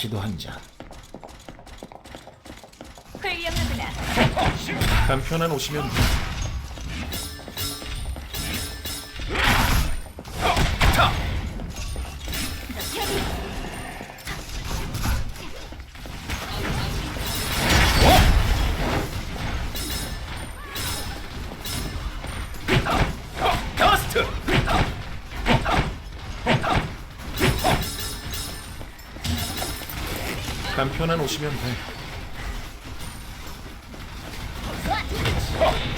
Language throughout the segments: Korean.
기도 한 잔. 훌륭하구나. 간편한 오시면 돼. 더스트. 간편한 오시면 돼.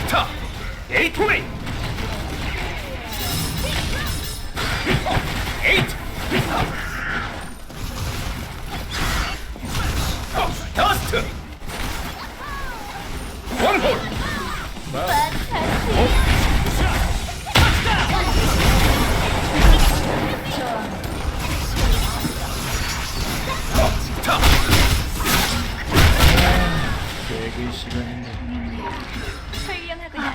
타. 에이트웨이. 에이트. 더스트. 원홀. 타. 계획의 시간인데. 훌륭하구나.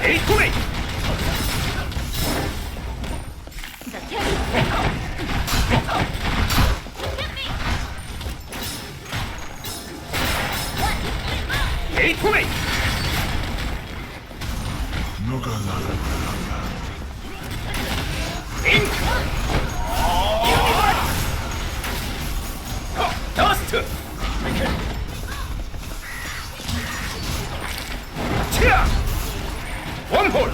에이트웨이. 에이트웨이. 누가 나를 잉크. 더스트. 치아. 원홀.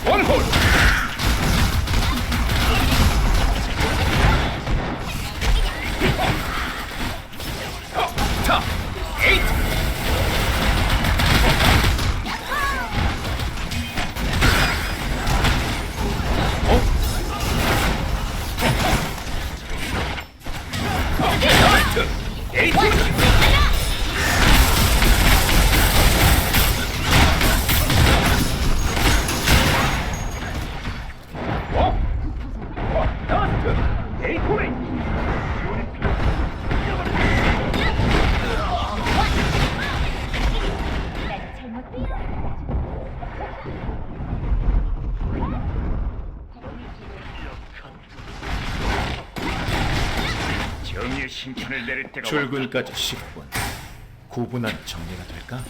원홀. 타. 에이트. 더스트. 에이트. 더스트. 에이트웨이. 정의의 신천을 내릴 때가 출근까지 10분. 9분 안에 정리가 될까?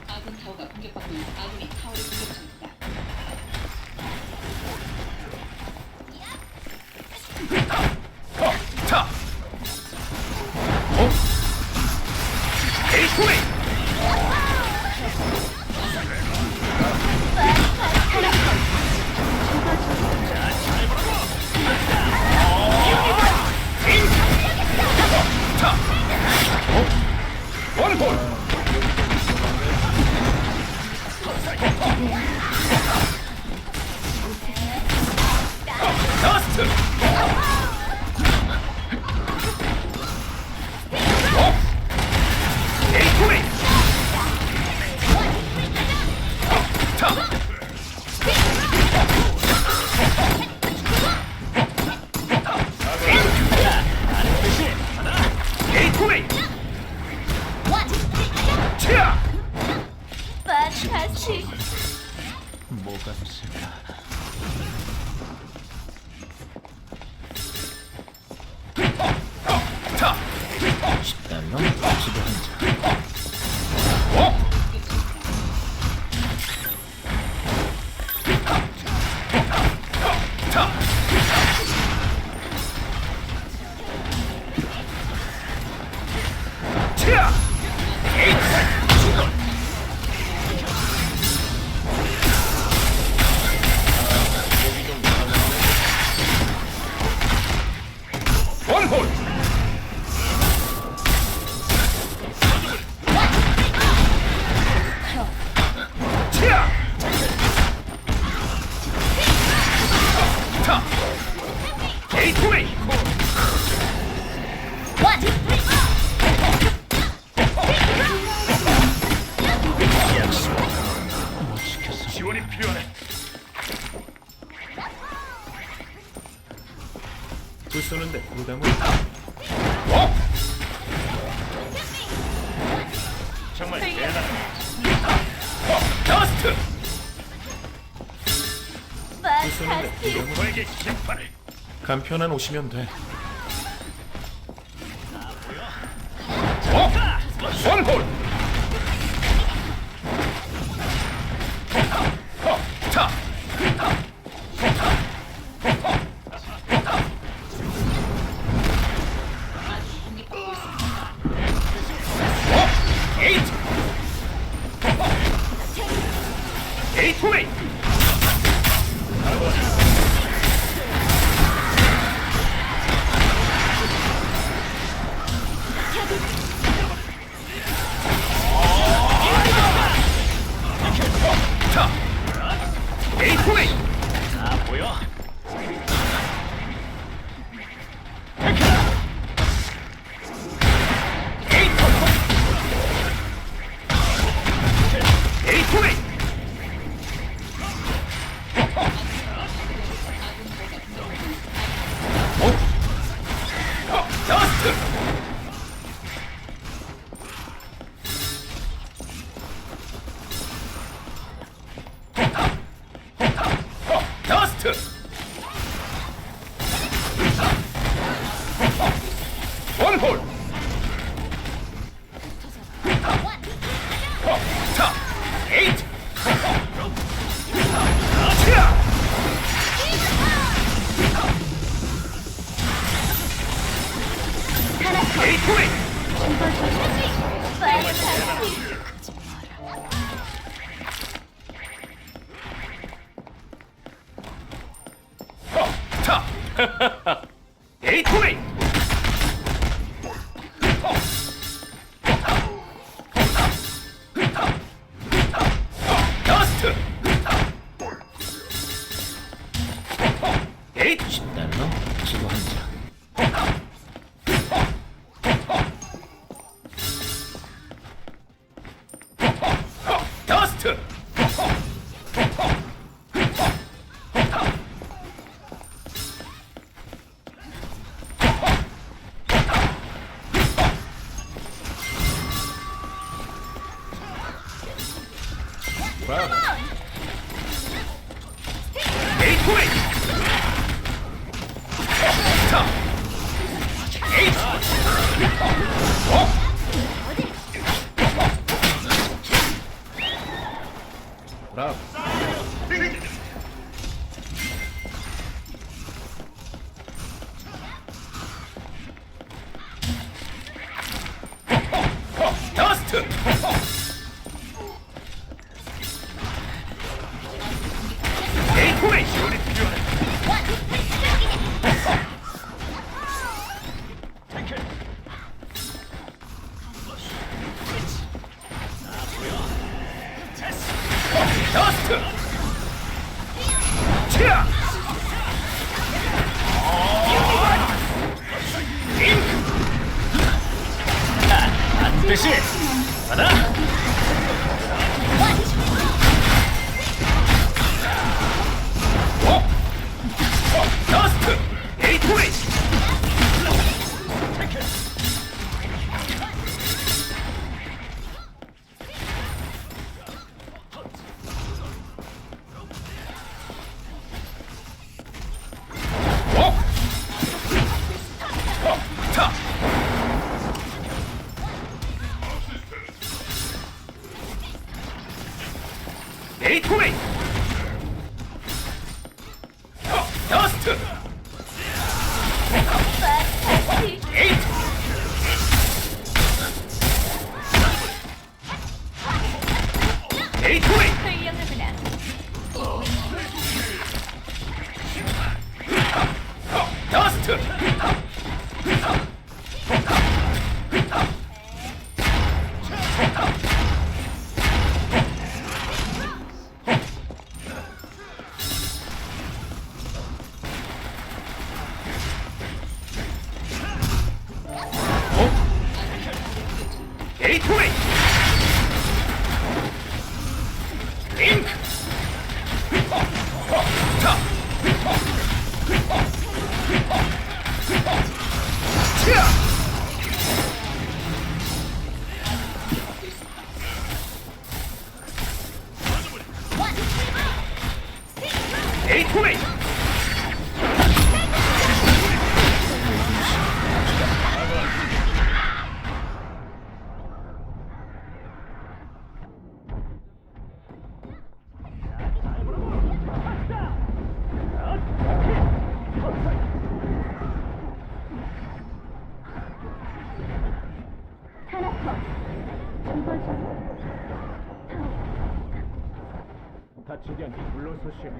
아군 타워가 공격받고 있는 아군이 타워를 공격 중입니다. 타. 에이트웨이. 타. 원홀. 더스트. 에이트웨이. 타. 에이트웨이. 치아. 판타스틱. 뭐가 있을까? 타. 10달러? 기도 한 잔. 타. 치아. 에이트. 원홀. 치아. 타. 에이트웨이. 부담을 어? 정말 대단하다. 더스트! 두 손에 부담을 너에게 심판을. 간편한 옷이면 돼. 원홀! 자! 에이트! 에이트 웨이! 자! 에이트 웨이! 자, 보여! 에이트 웨이! 더스트! 더스트! 원홀! 자! 에이트! 치아! 에이트 웨이! 자! 에이트 웨이! 더스트! 에이트! 10달러 지도 한 장. 더스트! 브라보. 에이트 웨이! 자! 에이트! 브라보. 더스트! 에이트 웨이! 지원이 필요하네. 더스트! 치아! 잉크! 반드시 하나! 더스트! 에이트 웨이! 자! 에이트 웨이! 더스트! 에이트! 에이트 웨이! 더스트! 에이트 웨이! 잉크! 자! 레이토웨이. 다치지 않게 물러서시오.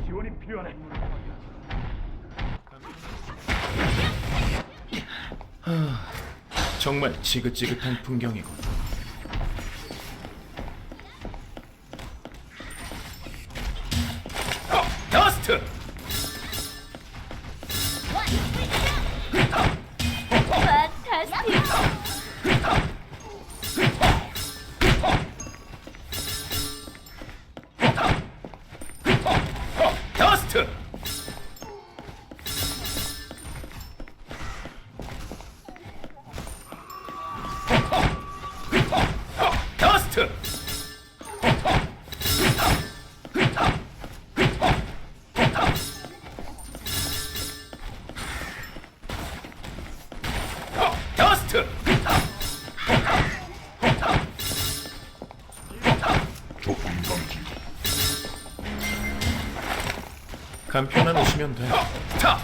지원이 필요하네. 정말 지긋지긋한 풍경이군. 더스트. 더스트. 더스트. 더스트. 간편한 오시면 돼. 타.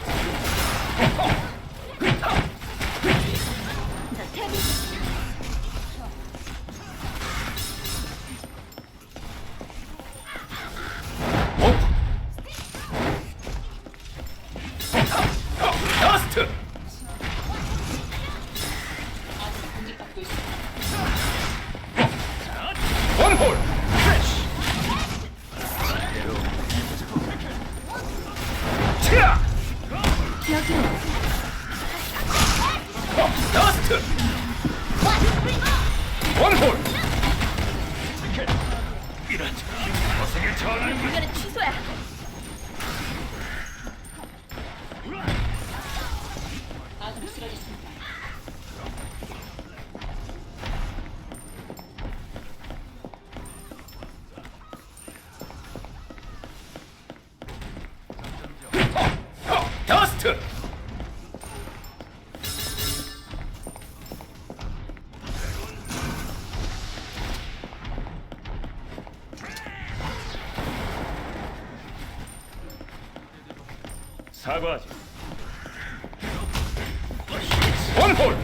더스트. 아군이 공격받고 있습니다. 원홀. 크래쉬. 치아. 더스트. 원홀. 이런 고생을 전하는 이거는 취소야. 아군이 쓰러졌습니다. 더스트. 사과하지. 원홀.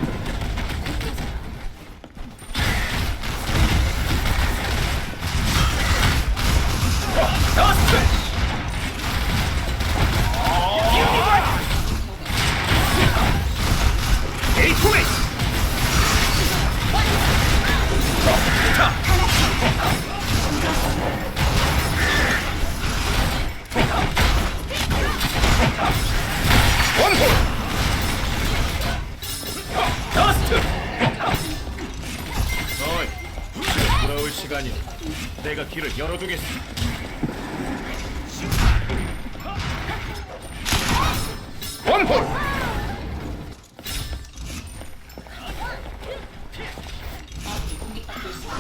더스트. 에이토웨이. 원홀. 더스트. 어이, 집에 돌아올 시간이야. 내가 길을 열어두겠어. 원홀. 아군이 공격받고 있습니다.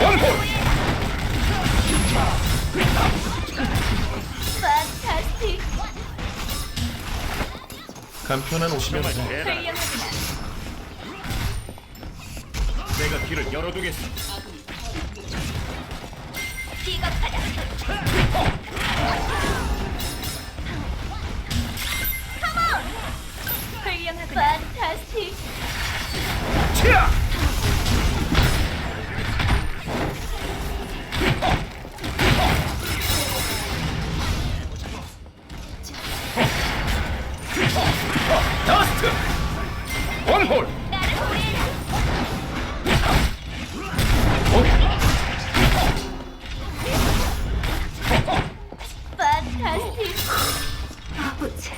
원홀. 판타스틱. 간편한 오시면 돼. 훌륭하구나. 내가 길을 열어두겠어. 아군이 타워를 공격 중입니다. 기겁하다. 훌륭하구나. 판타스틱. 치아. 더스트. 원홀. 나를 보내라. 판타스틱. 아버지.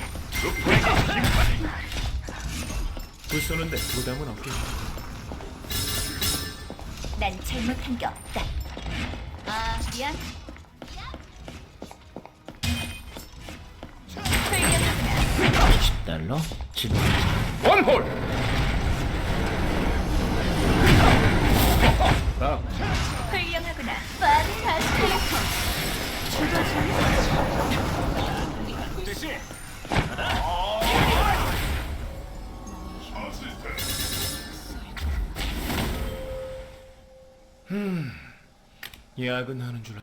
부수는데 부담은 없겠지. 난 잘못한 게 없다. 아, 미안. 훌륭하구나. $10? 지금 원홀. 야근하는 줄